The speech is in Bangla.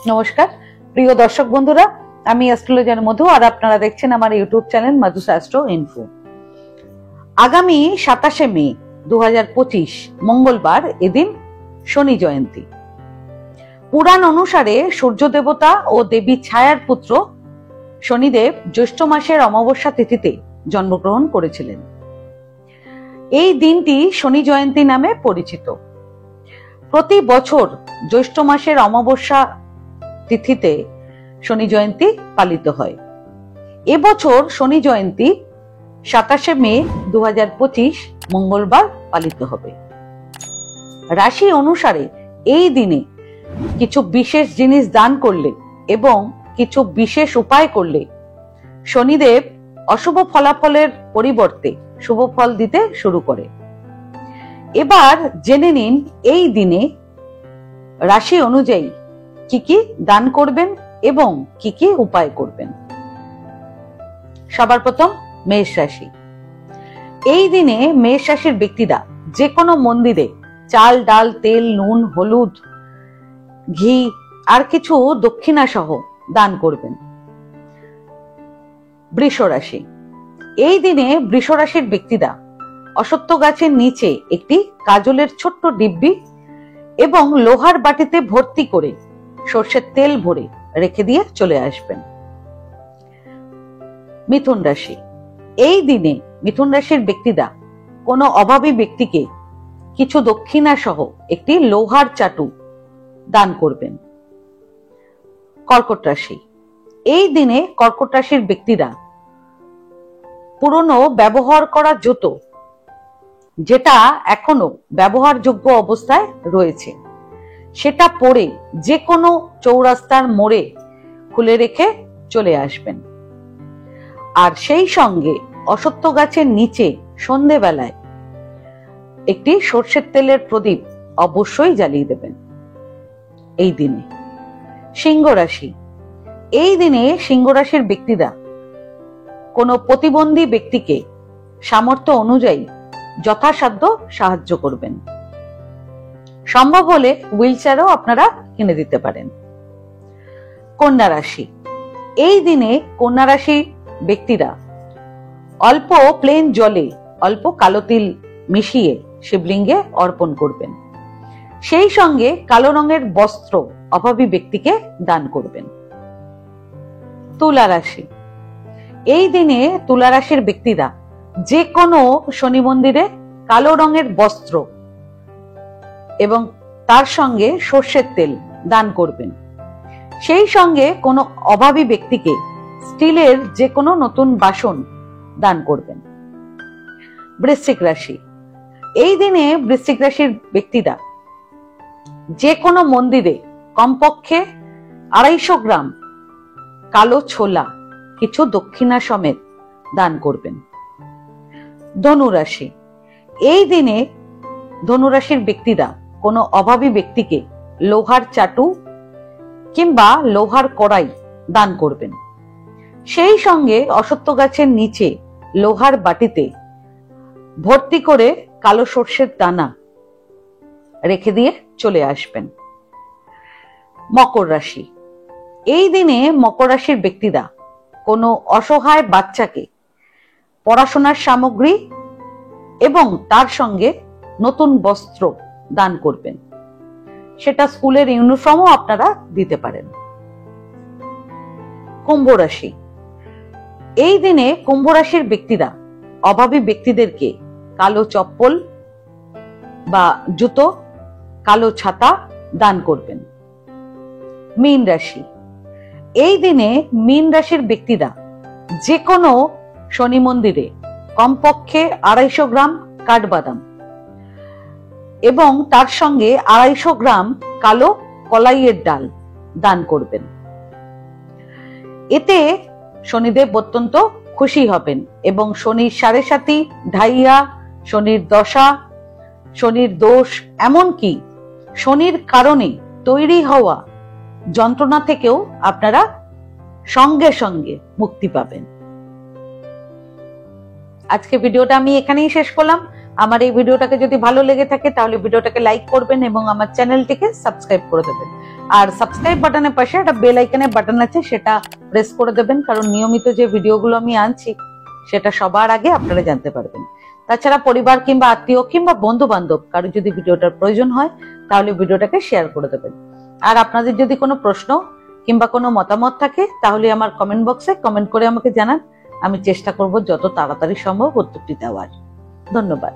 নমস্কার প্রিয় দর্শক বন্ধুরা, আমি অ্যাস্ট্রোলজার মধু আর আপনারা দেখছেন আমার YouTube channel Madhu's astro info. আগামী 27শে মে 2025 মঙ্গলবার, এদিন শনি জয়ন্তী। পুরাণ অনুসারে সূর্য দেবতা ও দেবী ছায়ার পুত্র শনিদেব জ্যৈষ্ঠ মাসের অমাবস্যা তিথিতে জন্মগ্রহণ করেছিলেন। এই দিনটি শনি জয়ন্তী নামে পরিচিত। প্রতি বছর জ্যৈষ্ঠ মাসের অমাবস্যা তিথিতে শনি জয়ন্তী পালিত হয়। এবছর শনি জয়ন্তী 27শে মে 2025 মঙ্গলবার পালিত হবে। রাশি অনুসারে এই দিনে কিছু বিশেষ জিনিস দান করলে এবং কিছু বিশেষ উপায় করলে শনিদেব অশুভ ফলাফলের পরিবর্তে শুভ ফল দিতে শুরু করে। এবার জেনে নিন এই দিনে রাশি অনুযায়ী কি কি দান করবেন এবং কি কি উপায় করবেন। সবার প্রথম মেষ রাশি। এই দিনে মেষ রাশির ব্যক্তিরা যে কোনো মন্দিরে চাল, ডাল, তেল, নুন, হলুদ, ঘি আর কিছু দক্ষিণা সহ দান করবেন। বৃষ রাশি। এই দিনে বৃষ রাশির ব্যক্তিরা অশ্বত্থ গাছের নিচে একটি কাজলের ছোট্ট ডিব্বি এবং লোহার বাটিতে ভর্তি করে সর্ষের তেল ভরে রেখে দিয়ে চলে আসবেন। মিথুন রাশি। এই দিনে মিথুন রাশির ব্যক্তিরা কোনো অভাবী ব্যক্তিকে কিছু দক্ষিণা সহ একটি লোহার চাটু দান করবেন। কর্কট রাশি। এই দিনে কর্কট রাশির ব্যক্তিরা পুরনো ব্যবহার করা জুতো, যেটা এখনো ব্যবহারযোগ্য অবস্থায় রয়েছে, সেটা পরে যে কোনো চৌরাস্তার মোড়ে খুলে রেখে চলে আসবেন। আর সেই সঙ্গে অশ্বত্থ গাছের নিচে সন্ধেবেলায় একটি সর্ষের তেলের প্রদীপ অবশ্যই জ্বালিয়ে দেবেন এই দিনে। সিংহ রাশি। এই দিনে সিংহ রাশির ব্যক্তিরা কোনো প্রতিবন্ধী ব্যক্তিকে সামর্থ্য অনুযায়ী যথাসাধ্য সাহায্য করবেন। সম্ভব হলে হুইল চেয়ারও আপনারা কিনে দিতে পারেন। কন্যা রাশি। এই দিনে কন্যা রাশি ব্যক্তিরা অল্প প্লেন জলে অল্প কালো তিল মিশিয়ে শিবলিঙ্গে অর্পণ করবেন। সেই সঙ্গে কালো রঙের বস্ত্র অভাবী ব্যক্তিকে দান করবেন। তুলা রাশি। এই দিনে তুলা রাশির ব্যক্তিরা যে কোনো শনি মন্দিরে কালো রঙের বস্ত্র এবং তার সঙ্গে সর্ষের তেল দান করবেন। সেই সঙ্গে কোনো অভাবী ব্যক্তিকে স্টিলের যে কোনো নতুন বাসন দান করবেন। বৃশ্চিক রাশি। এই দিনে বৃশ্চিক রাশির ব্যক্তিরা যে কোনো মন্দিরে কমপক্ষে 250 গ্রাম কালো ছোলা কিছু দক্ষিণা সমেত দান করবেন। ধনু রাশি। এই দিনে ধনুরাশির ব্যক্তিরা কোনো অভাবী ব্যক্তিকে লোহার চাটু কিংবা লোহার কড়াই দান করবেন। সেই সঙ্গে অশ্বত্থ গাছের নিচে লোহার বাটিতে ভর্তি করে কালো সর্ষের দানা রেখে দিয়ে চলে আসবেন। মকর রাশি। এই দিনে মকর রাশির ব্যক্তিরা কোনো অসহায় বাচ্চাকে পড়াশোনার সামগ্রী এবং তার সঙ্গে নতুন বস্ত্র দান করবেন। সেটা স্কুলের ইউনিফর্মও আপনারা দিতে পারেন। কুম্ভ রাশি। এই দিনে কুম্ভ রাশির ব্যক্তিরা অভাবী ব্যক্তিদেরকে কালো চপ্পল বা জুতো, কালো ছাতা দান করবেন। মীন রাশি। এই দিনে মীন রাশির ব্যক্তিরা যে কোনো শনি মন্দিরে কমপক্ষে 250 গ্রাম কাঠবাদাম এবং তার সঙ্গে 250 গ্রাম কালো কলাইয়ের ডাল দান করবেন। এতে শনিদেব অত্যন্ত খুশি হবেন এবং শনির 7.5 ঢাইয়া, শনির দশা, শনির দোষ, এমনকি শনির কারণে তৈরি হওয়া যন্ত্রণা থেকেও আপনারা সঙ্গে সঙ্গে মুক্তি পাবেন। আজকে ভিডিওটা আমি এখানেই শেষ করলাম। আমার এই ভিডিওটাকে যদি ভালো লেগে থাকে তাহলে ভিডিওটাকে লাইক করবেন এবং আমার চ্যানেলটিকে সাবস্ক্রাইব করে দেবেন। আর সাবস্ক্রাইব বাটনের পাশে একটা বেল আইকনের বাটন আছে, সেটা প্রেস করে দেবেন, কারণ নিয়মিত যে ভিডিওগুলো আমি আনছি সেটা সবার আগে আপনারা জানতে পারবেন। তাছাড়া পরিবার কিংবা আত্মীয় কিংবা বন্ধু বান্ধব কারো যদি ভিডিওটার প্রয়োজন হয় তাহলে ভিডিওটাকে শেয়ার করে দেবেন। আর আপনাদের যদি কোনো প্রশ্ন কিংবা কোনো মতামত থাকে তাহলে আমার কমেন্ট বক্সে কমেন্ট করে আমাকে জানান। আমি চেষ্টা করব যত তাড়াতাড়ি সম্ভব উত্তরটি দেওয়ার। ধন্যবাদ।